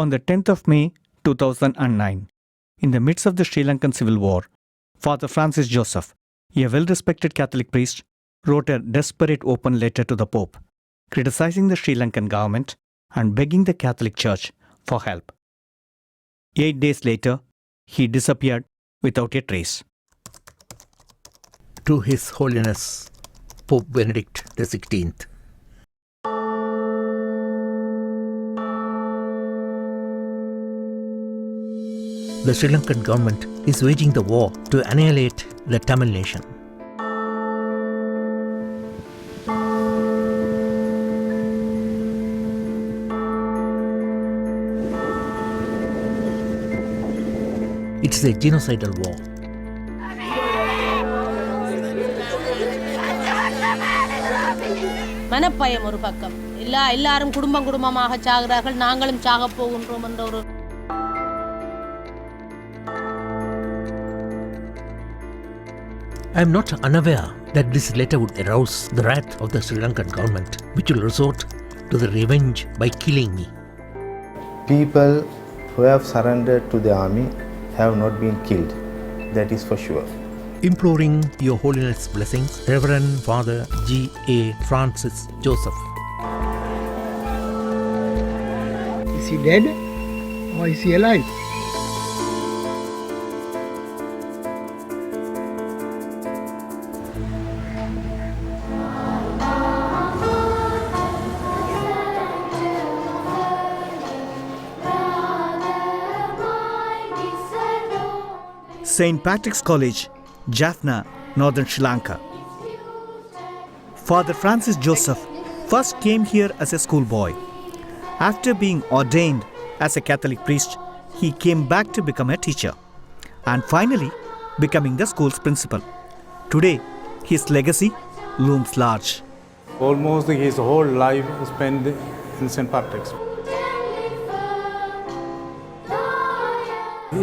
On the 10th of May 2009, in the midst of the Sri Lankan Civil War, Father Francis Joseph, a well-respected Catholic priest, wrote a desperate open letter to the Pope, criticizing the Sri Lankan government and begging the Catholic Church for help. 8 days later, he disappeared without a trace. To His Holiness Pope Benedict XVI. The Sri Lankan government is waging the war to annihilate the Tamil nation. It's a genocidal war. மனப்பயம் ஒரு பக்கம் எல்லாரும் குடும்பமாக சாகிறார்கள், நாங்களும் சாக போகின்றோம் என்ற ஒரு I am not unaware that this letter would arouse the wrath of the Sri Lankan government, which will resort to the revenge by killing me. People who have surrendered to the army have not been killed, that is for sure. Imploring Your Holiness blessings, Reverend Father G.A. Francis Joseph. Is he dead or is he alive? St. Patrick's College, Jaffna, Northern Sri Lanka. Father Francis Joseph first came here as a schoolboy. After being ordained as a Catholic priest, he came back to become a teacher and finally becoming the school's principal. Today, his legacy looms large. Almost his whole life spent in St. Patrick's.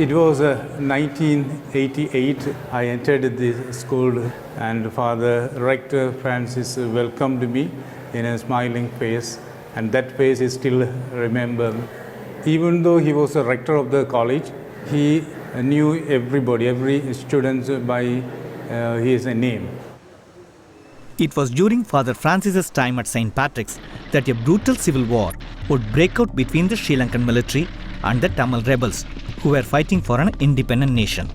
It was 1988. I entered this school and Father Rector Francis welcomed me in a smiling face, and that face is still remembered. Even though he was a rector of the college, he knew everybody, every student by his name. It was during Father Francis's time at St. Patrick's that a brutal civil war would break out between the Sri Lankan military and the Tamil rebels who were fighting for an independent nation.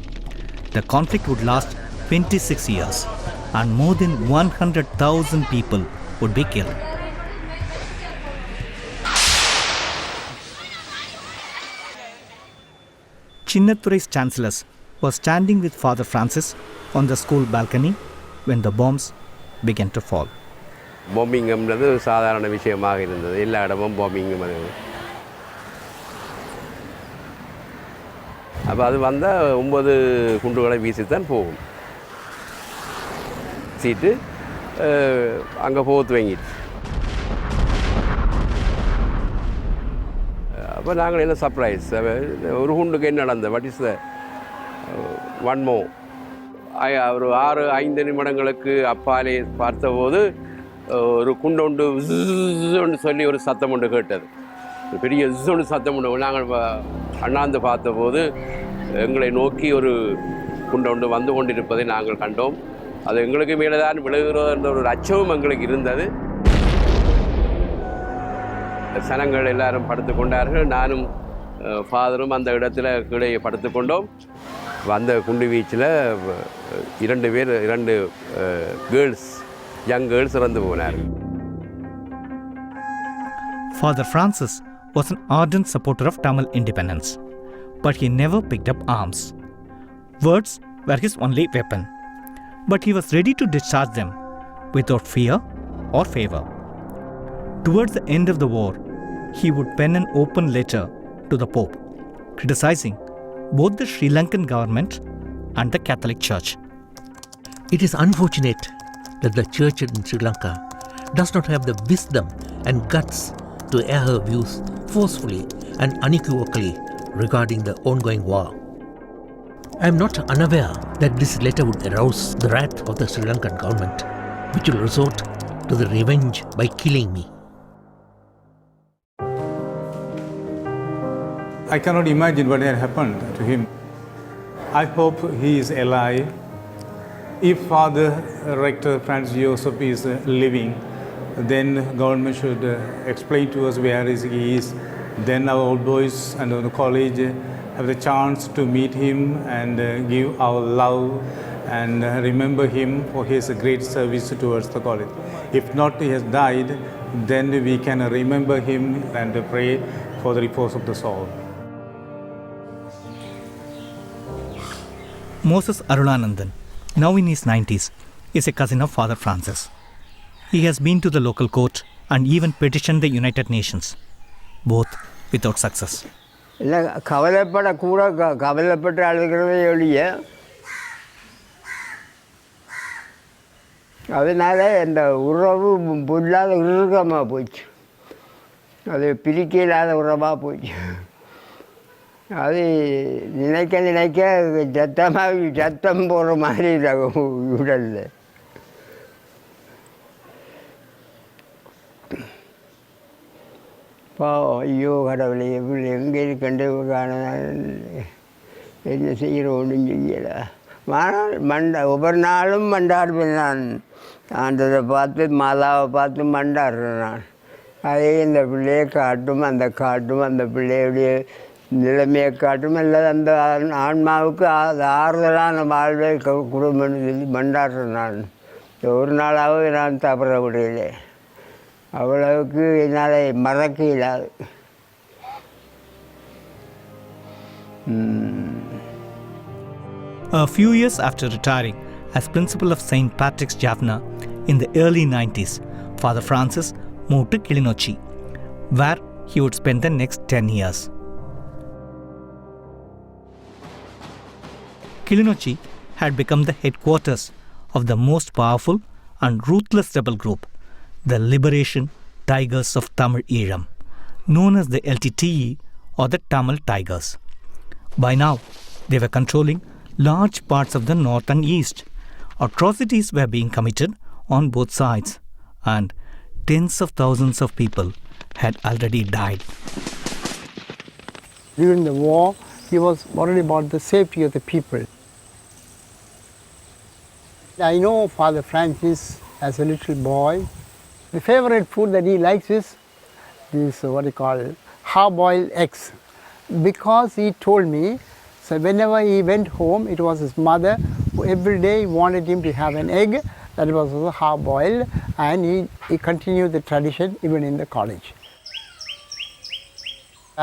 The conflict would last 26 years and more than 100,000 people would be killed. Chinnathurais chancellors was standing with Father Francis on the school balcony when the bombs began to fall. Bombing என்பது சாதாரண விஷயமாக இருந்தது. எல்லா இடமும் bombing. அப்போ அது வந்தால் 9 குண்டுகளை வீசித்தான் போகும். சீட்டு அங்கே போக துவங்கிடுச்சு. அப்போ நாங்கள் எல்லாம் சர்ப்ரைஸ். ஒரு குண்டுக்கு என்ன நடந்தது, வாட் இஸ் த ஒன் மோ. ஒரு 6-5 நிமிடங்களுக்கு அப்பாலே பார்த்தபோது ஒரு குண்டொண்டு ஒன்று சொல்லி ஒரு சத்தம் ஒன்று கேட்டது. பெரிய ஒன்று சத்தம் ஒன்று. நாங்கள் அண்ணாந்து பார்த்தபோது எங்களை நோக்கி ஒரு குண்டொண்டு வந்து கொண்டிருப்பதை நாங்கள் கண்டோம். அது எங்களுக்கு மேலே தான் விழுகிறோம் என்ற ஒரு அச்சமும் எங்களுக்கு இருந்தது. சனங்கள் எல்லாரும் படுத்து கொண்டார்கள். நானும் ஃபாதரும் அந்த இடத்துல கீழே படுத்து கொண்டோம். அந்த குண்டு வீச்சில் 2 கேர்ள்ஸ், யங் கேர்ள்ஸ் இறந்து போனார்கள். Father Francis was an ardent supporter of Tamil independence, but he never picked up arms. Words were his only weapon, but he was ready to discharge them without fear or favor. Towards the end of the war, he would pen an open letter to the Pope, criticizing both the Sri Lankan government and the Catholic Church. It is unfortunate that the Church in Sri Lanka does not have the wisdom and guts to air her views forcefully and unequivocally regarding the ongoing war. I am not unaware that this letter would arouse the wrath of the Sri Lankan government, which will resort to the revenge by killing me. I cannot imagine what had happened to him. I hope he is alive. If Father Rector Francis Joseph is living, then government should explain to us where he is. Then our old boys and the college have the chance to meet him and give our love and remember him for his great service towards the college. If not, he has died, then we can remember him and pray for the repose of the soul. Moses Arulanandan, now in his 90s, is a cousin of Father Francis. He has been to the local court and even petitioned the United Nations, both without success. கவலைப்பட்டு அழுகிறதே ஒழிய அதனால இந்த உறவு இல்லாத இறுக்கமாக போச்சு, அது பிரிக்க இல்லாத உறவாக போச்சு. அது நினைக்க சத்தம் போகிற மாதிரி உடலில். ஐயோ கடவுளை எப்படி எங்கே கண்டு காண என்ன செய்கிற ஒன்றும் செய்யலை. ஒவ்வொரு நாளும் மண்டாடுவேன் நான். ஆண்டதை பார்த்து மாதாவை பார்த்து மண்டாடுறேன் நான். அதே இந்த பிள்ளையை காட்டும், அந்த பிள்ளையுடைய நிலைமையை காட்டும், இல்லை அந்த ஆன்மாவுக்கு அது ஆறுதலான வாழ்வை குடும்பம்னு சொல்லி மண்டாடுறேன் நான். ஒரு நாளாவது நான் தவற விடையிலே. அவ்வளவுக்கு என்னால் மறக்க இல்லாது. A few years after retiring as principal of St. Patrick's Jaffna in the early 90s, Father Francis moved to Kilinochchi, where he would spend the next 10 years. Kilinochchi had become the headquarters of the most powerful and ruthless rebel group, the Liberation Tigers of Tamil Eelam, known as the LTTE or the Tamil Tigers. By now, they were controlling large parts of the north and east. Atrocities were being committed on both sides, and tens of thousands of people had already died. During the war, he was worried about the safety of the people. I know Father Francis as a little boy. The favorite food that he likes is this, what you call, hard-boiled eggs. Because he told me, so whenever he went home, it was his mother who every day wanted him to have an egg that was also hard-boiled, and he continued the tradition even in the college.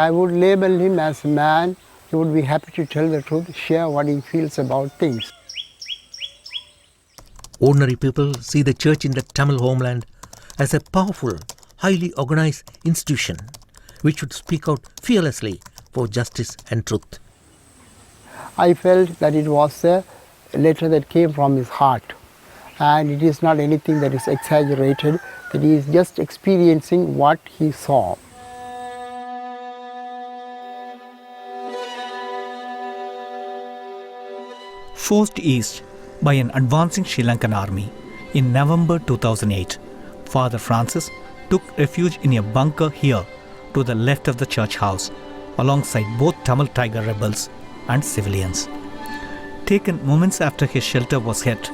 I would label him as a man who would be happy to tell the truth, share what he feels about things. Ordinary people see the church in the Tamil homeland as a powerful, highly organized institution which should speak out fearlessly for justice and truth. I felt that it was a letter that came from his heart, and it is not anything that is exaggerated, that he is just experiencing what he saw. Forced east by an advancing Sri Lankan army in November 2008, Father Francis took refuge in a bunker here to the left of the church house, alongside both Tamil Tiger rebels and civilians. Taken moments after his shelter was hit,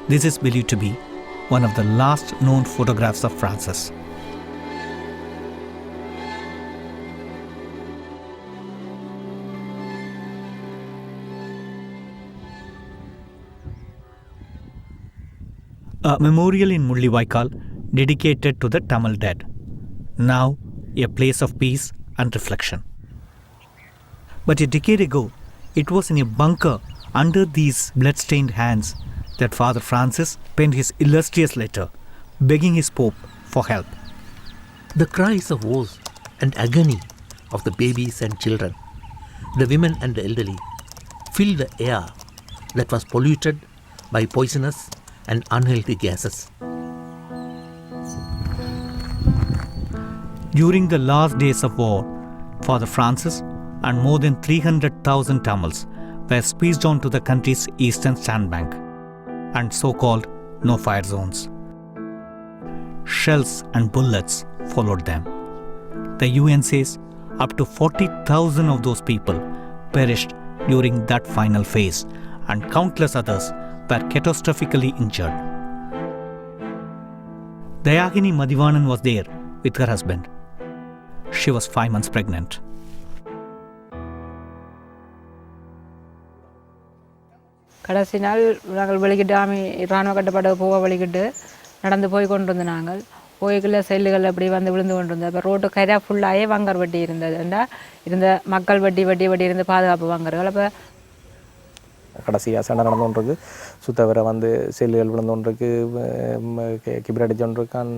this is believed to be one of the last known photographs of Francis. A memorial in Mullivaikal dedicated to the Tamil dead, now a place of peace and reflection. But a decade ago, it was in a bunker under these blood-stained hands that Father Francis penned his illustrious letter, begging his Pope for help. The cries of woes and agony of the babies and children, the women and the elderly, filled the air that was polluted by poisonous and unhealthy gases. During the last days of war, Father Francis and more than 300,000 Tamils were squeezed onto the country's eastern sandbank and so-called no-fire zones. Shells and bullets followed them. The UN says Up to 40,000 of those people perished during that final phase, and countless others were catastrophically injured. Dayagini Madhivanan was there with her husband. She was 5 months pregnant. கடைசி நாள் நாங்கள் வெளிக்கிட்டு இராணுவ கட்டப்பட போக வெளிக்கிட்டு நடந்து போய் கொண்டு வந்து நாங்கள் போய்க்குள்ள செல்லுகள் அப்படி வந்து விழுந்து கொண்டு இருந்தது. அப்போ ரோட்டு கரை ஃபுல்லாகவே வங்கர் வட்டி இருந்ததுண்டா இருந்த மக்கள் வட்டி இருந்து பாதுகாப்பு வாங்கர்கள். அப்போ கடைசியாக சண்டை நடந்து கொண்டிருக்கு, சுத்தவரை வந்து செல்லுகள் விழுந்து கொண்டிருக்கு, கிபிர் அடிச்சோன்றிருக்கான்.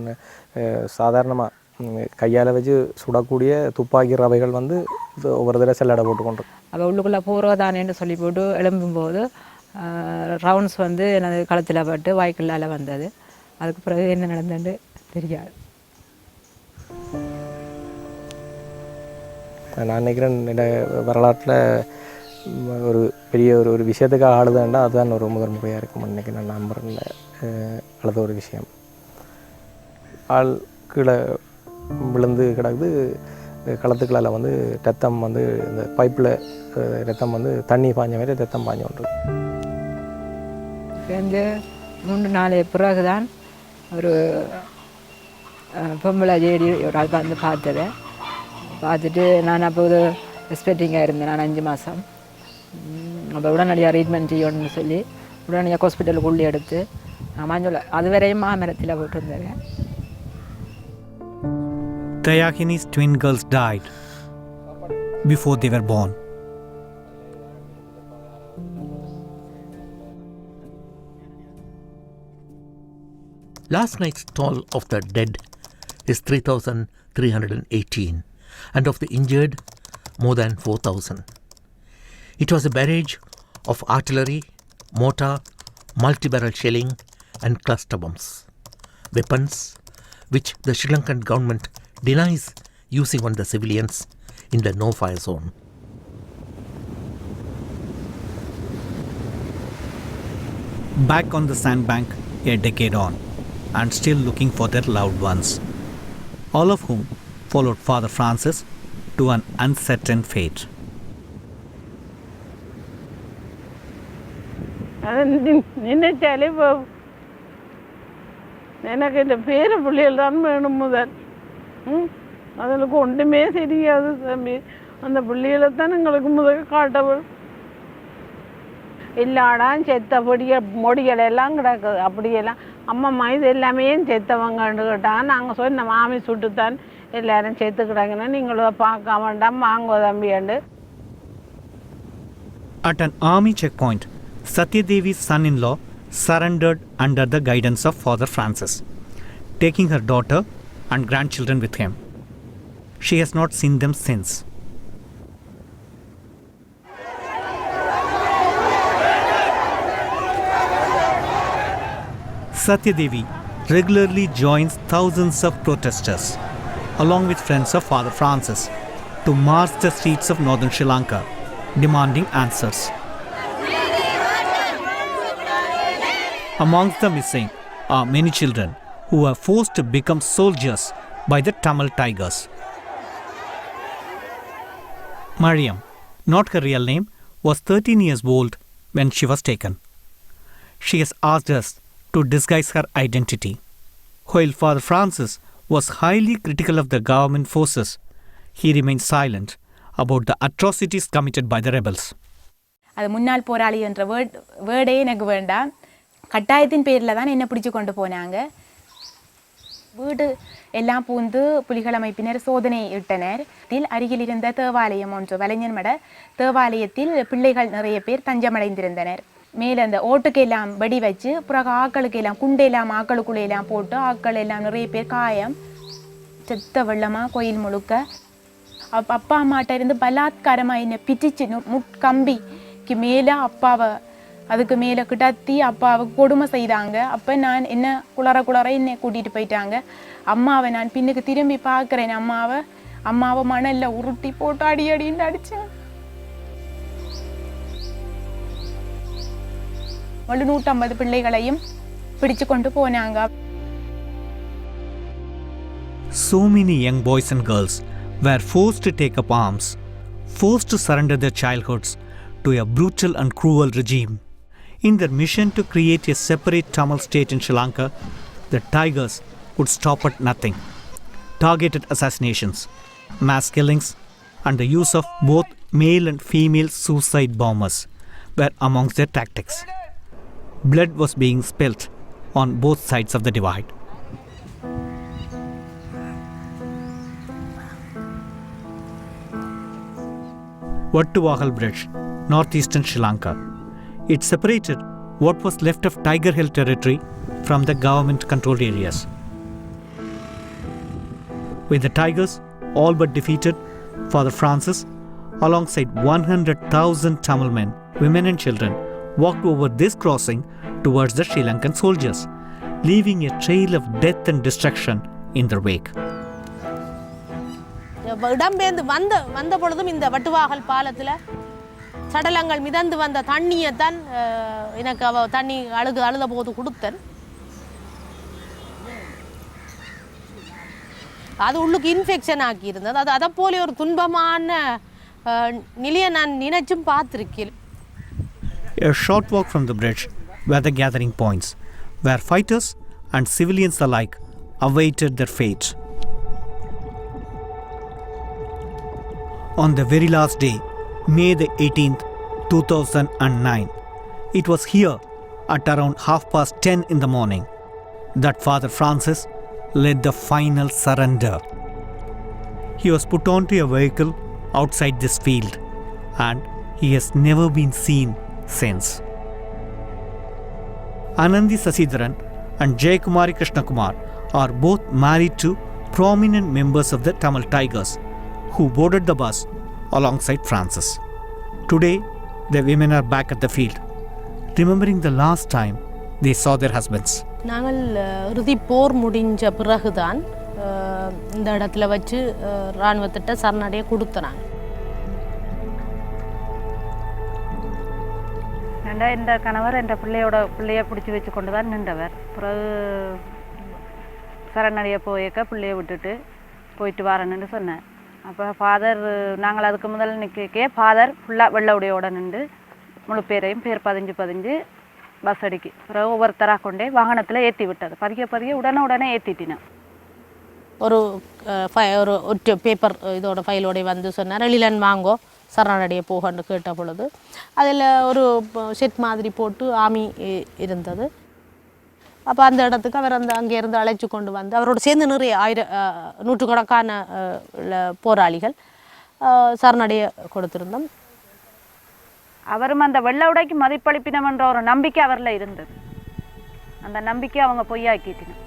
சாதாரணமாக கையால் வச்சு சுடக்கூடிய துப்பாக்கி ரவைகள் வந்து ஒவ்வொரு தடவை செல்லடை போட்டு கொண்டு அப்போ உள்ளுக்குள்ளே போகிறதானேன்னு சொல்லி போட்டு எழும்பும்போது ரவுண்ட்ஸ் வந்து எனது களத்தில் பட்டு வாய்க்குள்ளால் வந்தது. அதுக்கு பிறகு என்ன நடந்ததுன்னு தெரியாது. நான் நினைக்கிறேன் வரலாற்றில் ஒரு பெரிய ஒரு விஷயத்துக்காக ஆளுதாண்டா அதுதான் ஒரு முதல் முறையாக இருக்கும்னு நினைக்கிறேன். நான் நம்புறேன் அழுத ஒரு விஷயம். ஆள் கீழே விழுந்து கிடக்குது, களத்துக்களால் வந்து ரத்தம் வந்து இந்த பைப்பில் ரத்தம் வந்து தண்ணி பாய்ஞ்ச மாதிரி ரத்தம் பாய்ஞ்ச ஒன்று. சேர்ந்து 3 நாள் பிறகு தான் ஒரு பொம்பளை ஜேடி ஒரு ஆள் வந்து பார்த்ததை பார்த்துட்டு நான் அப்போ ஒரு எக்ஸ்பெக்டிங்காக இருந்தேன். நான் 5 மாதம் அப்போ உடனடியாக ட்ரீட்மெண்ட் செய்யணும்னு சொல்லி உடனடியாக ஹாஸ்பிட்டலுக்கு உள்ளே எடுத்து மஞ்சள் அதுவரையும் மாமரத்தில் போட்டிருந்தேன். Dayagini's twin girls died before they were born. Last night's toll of the dead is 3,318 and of the injured more than 4,000. It was a barrage of artillery, mortar, multi-barrel shelling and cluster bombs, weapons which the Sri Lankan government denies using on the civilians in the no-fire zone. Back on the sandbank a decade on, and still looking for their loved ones, all of whom followed Father Francis to an uncertain fate. நினைச்சாலே எனக்கு இந்த பேர பிள்ளைகள் தான் வேணும் முதல். அதுக்கு ஒன்றுமே தெரியாது தம்பி. அந்த பிள்ளைகளை தான் எங்களுக்கு முதல் காட்டவும் இல்லாடான் செத்த மொடிகள் எல்லாம் கிடக்குது. அப்படியெல்லாம் அம்மா இது எல்லாமே செத்தவங்கன்னு கேட்டாங்க. நாங்கள் சொல்லி இந்த மாமி சுட்டுத்தான் எல்லாரும் செத்து கிடக்கணும், நீங்களும் பார்க்க வேண்டாம் வாங்க தம்பியாண்டு. At an army checkpoint, Satyadevi's son-in-law surrendered under the guidance of Father Francis, taking her daughter and grandchildren with him. She has not seen them since. Satyadevi regularly joins thousands of protesters, along with friends of Father Francis, to march the streets of northern Sri Lanka, demanding answers. Amongst the missing are many children who were forced to become soldiers by the Tamil Tigers. Mariam, not her real name, was 13 years old when she was taken. She has asked us to disguise her identity. While Father Francis was highly critical of the government forces, he remained silent about the atrocities committed by the rebels. அது முன்னாள் போராளி என்ற வேர்டே எனக்கு வேண்டாம். கட்டாயத்தின் பேரில் தான் என்னை பிடிச்சு கொண்டு போனாங்க. வீடு எல்லாம் பூந்து புலிகள் அமைப்பினர் சோதனை இட்டனர். இதில் அருகில் இருந்த தேவாலயம் ஒன்று வலைஞன்மட தேவாலயத்தில் பிள்ளைகள் நிறைய பேர் தஞ்சமடைந்திருந்தனர். மேலே அந்த ஓட்டுக்கெல்லாம் வெடி வச்சு பிறகு ஆக்களுக்கு எல்லாம் குண்டெல்லாம் ஆக்களுக்குள்ளெல்லாம் போட்டு ஆக்கள் எல்லாம் நிறைய பேர் காயம் செத்த வெள்ளமாக கோயில் முழுக்க. அப்பா அம்மாட்ட இருந்து பலாத்காரமாக என்னை பிச்சிச்சு கம்பிக்கு மேலே அப்பாவை அதுக்கு மேலே கிடத்தி அப்பாவை கொடுமை செய்தாங்க. அப்போ நான் என்ன குளற என்னை கூட்டிகிட்டு போயிட்டாங்க. அம்மாவை நான் பின்னுக்கு திரும்பி பார்க்குறேன். அம்மாவை மணலில் உருட்டி போட்டு அடின்னு அடித்தேன். 150 பிள்ளைகளையும் பிடிச்சு கொண்டு போனாங்க. So many young boys and girls were forced to take up arms, forced to surrender their childhoods to a brutal and cruel regime. In their mission to create a separate Tamil state in Sri Lanka, the Tigers would stop at nothing. Targeted assassinations, mass killings, and the use of both male and female suicide bombers were amongst their tactics. Blood was being spilt on both sides of the divide. Vattuvagal Bridge, northeastern Sri Lanka. It separated what was left of Tiger-held territory from the government-controlled areas. With the Tigers all but defeated, Father Francis, alongside 100,000 Tamil men, women and children, walked over this crossing towards the Sri Lankan soldiers, leaving a trail of death and destruction in their wake. இடம்பெயர்ந்து வந்த பொழுதும் இந்த வட்டுவாகல் பாலத்தில் சடலங்கள் மிதந்து வந்த தண்ணியைத்தான் எனக்கு அவ தண்ணி அழுத போது கொடுத்தன். அது உள்ளுக்கு இன்ஃபெக்ஷன் ஆக்கி இருந்தது. அது அதை போல ஒரு துன்பமான நிலையை நான் நினைச்சும் பார்த்துருக்கேன். A short walk from the bridge were the gathering points, where fighters and civilians alike awaited their fate. On the very last day, May the 18th, 2009, it was here at around 10:30 in the morning that Father Francis led the final surrender. He was put onto a vehicle outside this field, and he has never been seen since. Anandi Sasidharan and Jayakumari Krishnakumar are both married to prominent members of the Tamil Tigers who boarded the bus alongside Francis. Today, the women are back at the field, remembering the last time they saw their husbands. நாங்கள் இறுதி போர் முடிஞ்ச பிறகுதான் இந்த இடத்துல வச்சு இராணுவத்திட்ட சரணடைய கொடுத்தனாங்க. இந்த கணவர் என்ற பிள்ளையை பிடிச்சி வச்சு கொண்டு தான் நின்றவர். பிறகு சரணடைய போயக்க பிள்ளையை விட்டுட்டு போயிட்டு வரணுன்னு சொன்னார். அப்போ ஃபாதர் நாங்கள் அதுக்கு முதல் நிற்கே ஃபாதர் ஃபுல்லாக வெள்ளை உடையோட நின்று முழு பேரையும் பேர் பதிஞ்சு பஸ் அடிக்கி பிறகு ஒவ்வொருத்தராக கொண்டே வாகனத்தில் ஏற்றி விட்டது. பதிய உடனே ஏற்றிட்டினேன். ஒரு ஒரு பேப்பர் இதோட ஃபைலோடைய வந்து சொன்னார், எழிலன் வாங்கோ சரணடைய போகன்னு கேட்ட பொழுது அதில் ஒரு செட் மாதிரி போட்டு ஆமி இருந்தது. அப்போ அந்த இடத்துக்கு அவர் அங்கேருந்து அழைச்சி கொண்டு வந்து அவரோட சேர்ந்து நிறைய நூற்றுக்கணக்கான போராளிகள் சரணடைய கொடுத்திருந்தோம். அவரும் அந்த வெள்ளை உடைக்கு மதிப்பளிப்பினம் என்ற ஒரு நம்பிக்கை அவரில் இருந்தது. அந்த நம்பிக்கை அவங்க பொய்யாக்கிட்டினோம்.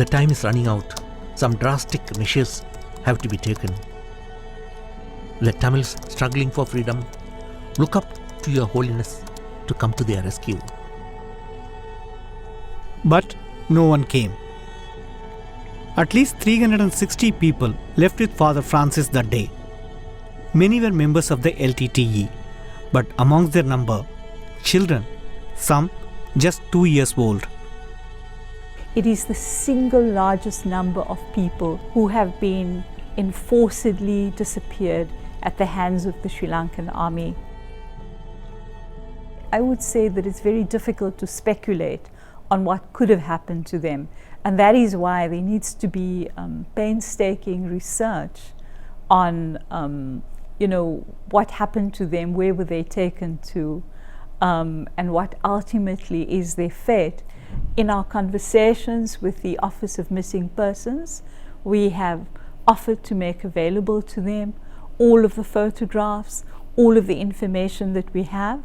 The time is running out. Some drastic measures have to be taken. Let Tamils struggling for freedom look up to your Holiness to come to their rescue. But no one came. At least 360 people left with Father Francis that day. Many were members of the LTTE, but amongst their number, children, some just 2 years old. It is the single largest number of people who have been enforcedly disappeared at the hands of the Sri Lankan army. I would say that it's very difficult to speculate on what could have happened to them, and that is why there needs to be painstaking research on what happened to them, where were they taken to, and what ultimately is their fate. In our conversations with the Office of Missing Persons, we have offered to make available to them all of the photographs, all of the information that we have.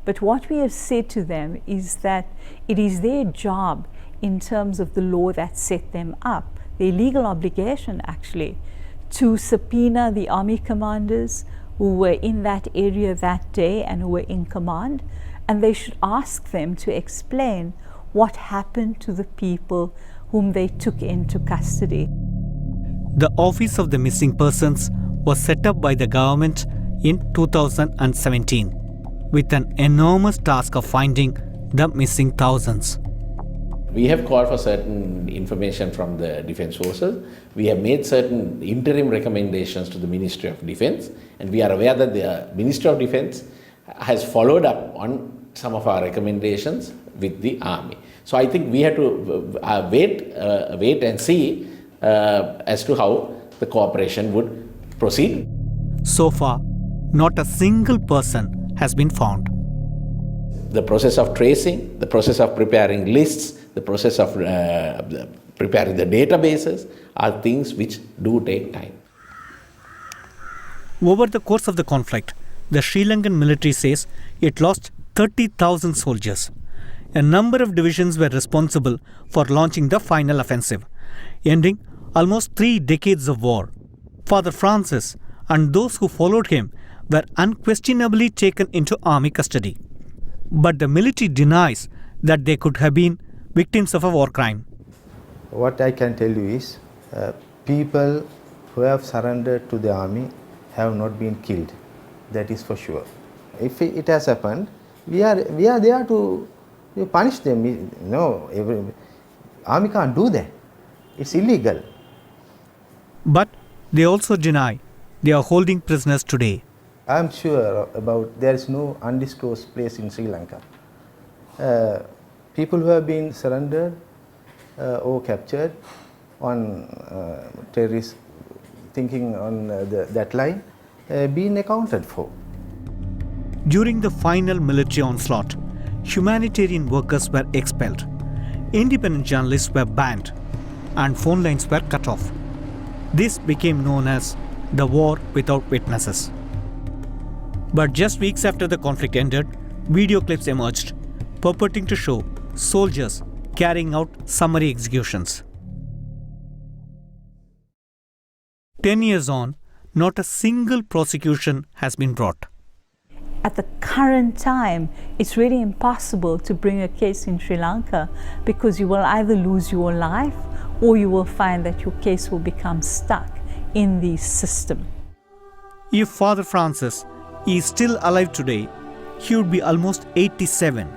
But what we have said to them is that it is their job in terms of the law that set them up, their legal obligation actually, to subpoena the army commanders who were in that area that day and who were in command, and they should ask them to explain what happened to the people whom they took into custody. The Office of the Missing Persons was set up by the government in 2017 with an enormous task of finding the missing thousands. We have called for certain information from the defense forces. We have made certain interim recommendations to the Ministry of Defense, and we are aware that the Ministry of Defense has followed up on some of our recommendations with the army. So I think we have to wait and see as to how the cooperation would proceed. So far, not a single person has been found. The process of tracing, the process of preparing lists, the process of preparing the databases are things which do take time. Over the course of the conflict, the Sri Lankan military says it lost 30,000 soldiers. A number of divisions were responsible for launching the final offensive, ending almost 3 decades of war. Father Francis and those who followed him were unquestionably taken into army custody. But the military denies that they could have been victims of a war crime. What I can tell you is, people who have surrendered to the army have not been killed. That is for sure. If it has happened, we are there to punish them. No, army can't do that. It's illegal. But they also deny they are holding prisoners today. I am sure about there is no undisclosed place in Sri Lanka. People who have been surrendered or captured on terrorist thinking on that line being accounted for. During the final military onslaught, humanitarian workers were expelled, independent journalists were banned, and phone lines were cut off. This became known as the war without witnesses. But just weeks after the conflict ended, video clips emerged, purporting to show soldiers carrying out summary executions. 10 years on, not a single prosecution has been brought. At the current time, it's really impossible to bring a case in Sri Lanka because you will either lose your life or you will find that your case will become stuck in the system. If Father Francis is still alive today, he would be almost 87.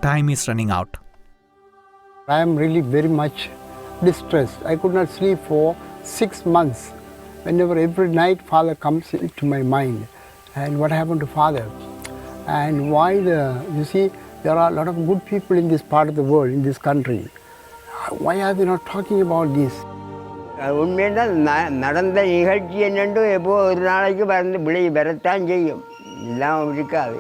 Time is running out. I am really very much distressed. I could not sleep for 6 months. Whenever every night Father comes into my mind, and what happened to Father, and why you see, there are a lot of good people in this part of the world, in this country. Why are they not talking about this? உண்மையாக நடந்த நிகழ்ச்சி என்னென்று எப்போ ஒரு நாளைக்கு வந்து விளை வரத்தான் செய்யும், இல்லாமல் இருக்காது.